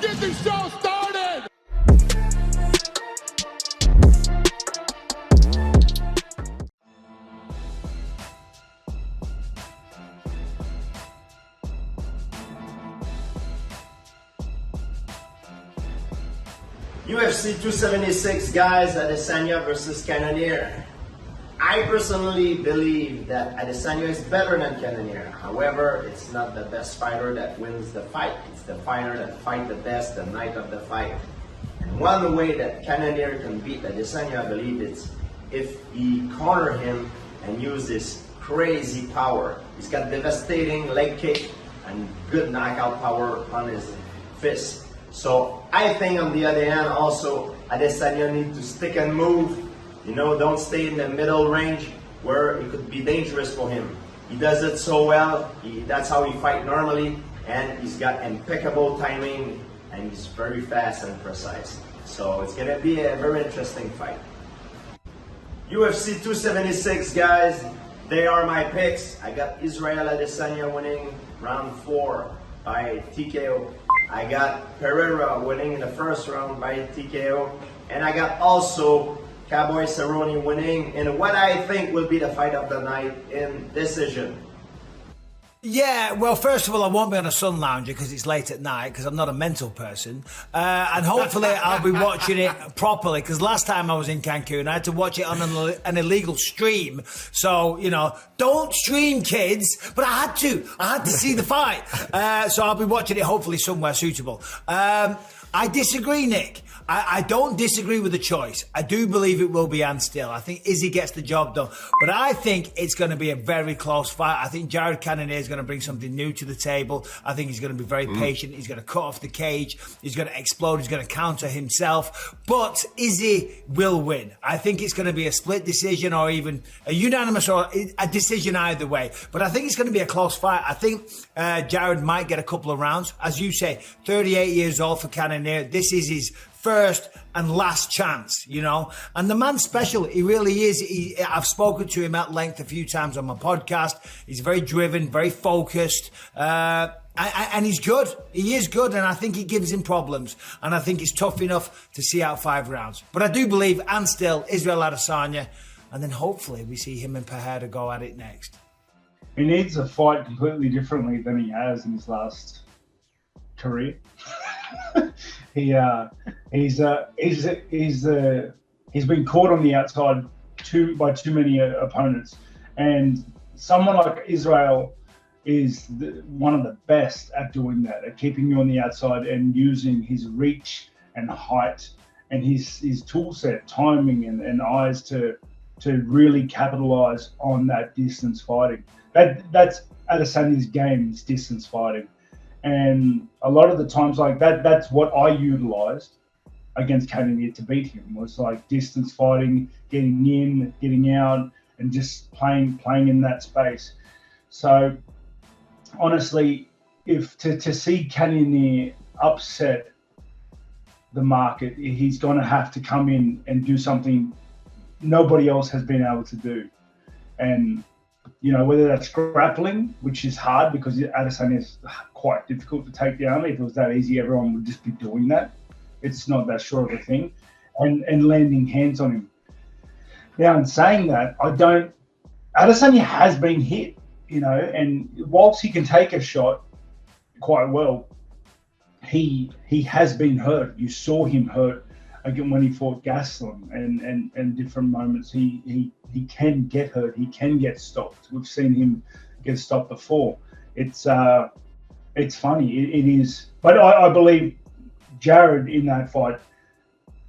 get the show started! UFC 276, guys, Adesanya versus Cannonier. I personally believe that Adesanya is better than Cannonier. However, it's not the best fighter that wins the fight. It's the fighter that fights the best the night of the fight. And one way that Cannonier can beat Adesanya, I believe, is if he corner him and use this crazy power. He's got devastating leg kick and good knockout power on his fist. So I think on the other hand also Adesanya needs to stick and move. You know, don't stay in the middle range where it could be dangerous for him. He does it so well. That's how he fights normally, and he's got impeccable timing and he's very fast and precise. So it's gonna be a very interesting fight. UFC 276, guys, they are my picks. I got Israel Adesanya winning round 4 by TKO. I got Pereira winning in the first round by TKO. And I got also Cowboy Cerrone winning in what I think will be the fight of the night in decision. Yeah, well, first of all, I won't be on a sun lounger because it's late at night because I'm not a mental person. And hopefully I'll be watching it properly because last time I was in Cancun, I had to watch it on an illegal stream. So, you know, don't stream, kids. But I had to see the fight. So I'll be watching it hopefully somewhere suitable. I disagree, Nick. I don't disagree with the choice. I do believe it will be Ann Still. I think Izzy gets the job done. But I think it's going to be a very close fight. I think Jared Cannonier is going to bring something new to the table. I think he's going to be very patient. He's going to cut off the cage. He's going to explode. He's going to counter himself. But Izzy will win. I think it's going to be a split decision or even a unanimous or a decision either way. But I think it's going to be a close fight. I think Jared might get a couple of rounds. As you say, 38 years old for Cannonier. This is his first and last chance, you know. And the man's special. He really is. I've spoken to him at length a few times on my podcast. He's very driven, very focused. And he's good. He is good. And I think he gives him problems. And I think he's tough enough to see out 5 rounds. But I do believe Ann Still, Israel Adesanya. And then hopefully we see him and Pereira go at it next. He needs to fight completely differently than he has in his last career. He's been caught on the outside by too many opponents, and someone like Israel is one of the best at doing that, at keeping you on the outside and using his reach and height and his tool set, timing and eyes to really capitalize on that distance fighting. That's Adesanya's game, is distance fighting. And a lot of the times, like that's what I utilized against Cannonier to beat him, was like distance fighting, getting in, getting out, and just playing in that space. So honestly, if to see Cannonier upset the market, he's going to have to come in and do something nobody else has been able to do. And you know, whether that's grappling, which is hard because Adesanya is quite difficult to take down. If it was that easy, everyone would just be doing that. It's not that short of a thing. And landing hands on him. Now, in saying that, Adesanya has been hit, you know, and whilst he can take a shot quite well, he has been hurt. You saw him hurt again when he fought Gastelum and different moments. He can get hurt. He can get stopped. We've seen him get stopped before. It's funny. It is. But I believe Jared in that fight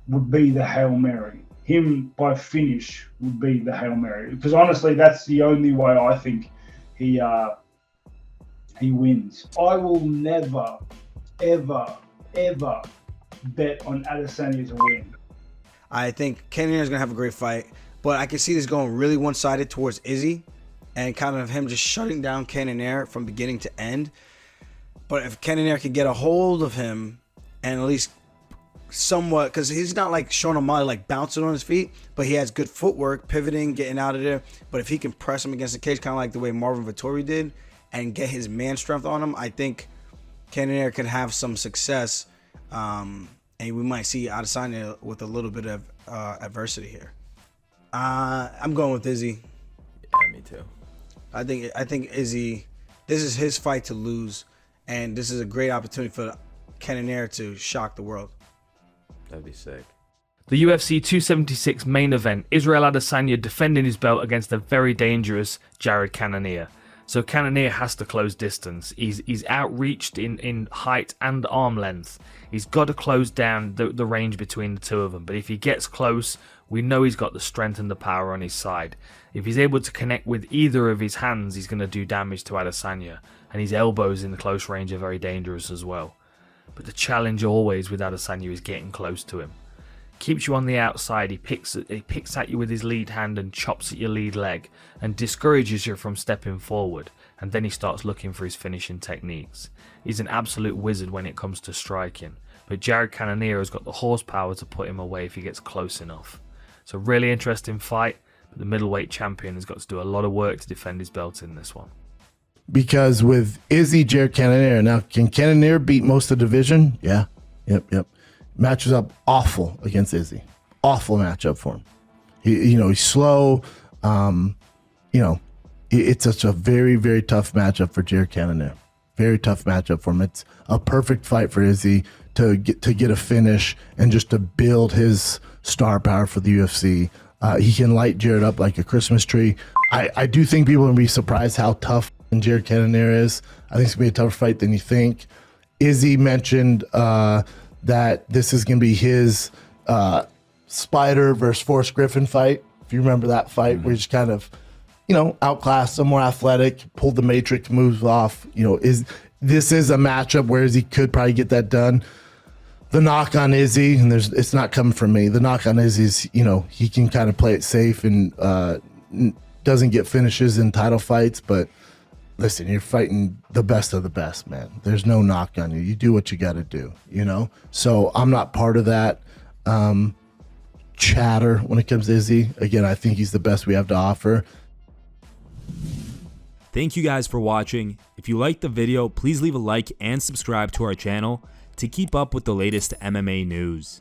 would be the Hail Mary. Him by finish would be the Hail Mary. Because honestly, that's the only way I think he wins. I will never, ever, ever bet on Adesanya to win. I think Cannonier is going to have a great fight, but I can see this going really one-sided towards Izzy and kind of him just shutting down Cannonier from beginning to end. But if Cannonier can get a hold of him and at least somewhat, because he's not like Sean O'Malley, like bouncing on his feet, but he has good footwork, pivoting, getting out of there. But if he can press him against the cage, kind of like the way Marvin Vettori did, and get his man strength on him, I think Cannonier can have some success And we might see Adesanya with a little bit of adversity here. I'm going with Izzy. Yeah, me too. I think Izzy, this is his fight to lose, and this is a great opportunity for Cannonier to shock the world. That'd be sick. The UFC 276 main event, Israel Adesanya defending his belt against the very dangerous Jared Cannonier. So Cannonier has to close distance. He's outreached in height and arm length. He's got to close down the range between the two of them. But if he gets close, we know he's got the strength and the power on his side. If he's able to connect with either of his hands, he's going to do damage to Adesanya. And his elbows in the close range are very dangerous as well. But the challenge always with Adesanya is getting close to him. Keeps you on the outside, he picks at you with his lead hand and chops at your lead leg and discourages you from stepping forward, and then he starts looking for his finishing techniques. He's an absolute wizard when it comes to striking, but Jared Cannonier has got the horsepower to put him away if he gets close enough. It's a really interesting fight, but the middleweight champion has got to do a lot of work to defend his belt in this one. Because with Izzy, Jared Cannonier, now can Cannonier beat most of the division? Yeah, yep. Matches up awful against Izzy. Awful matchup for him. He's slow. It's such a very, very tough matchup for Jared Cannonier. Very tough matchup for him. It's a perfect fight for Izzy to get a finish and just to build his star power for the UFC. He can light Jared up like a Christmas tree. I do think people are going to be surprised how tough Jared Cannonier is. I think it's going to be a tougher fight than you think. Izzy mentioned that this is going to be his Spider versus Forrest Griffin fight. If you remember that fight, where he's kind of, outclassed, some more athletic, pulled the Matrix moves off. This is a matchup where Izzy could probably get that done. The knock on Izzy, and it's not coming from me. The knock on Izzy is, he can kind of play it safe and doesn't get finishes in title fights, but listen, you're fighting the best of the best, man. There's no knock on you. You do what you got to do, So I'm not part of that chatter when it comes to Izzy. Again, I think he's the best we have to offer. Thank you guys for watching. If you liked the video, please leave a like and subscribe to our channel to keep up with the latest MMA news.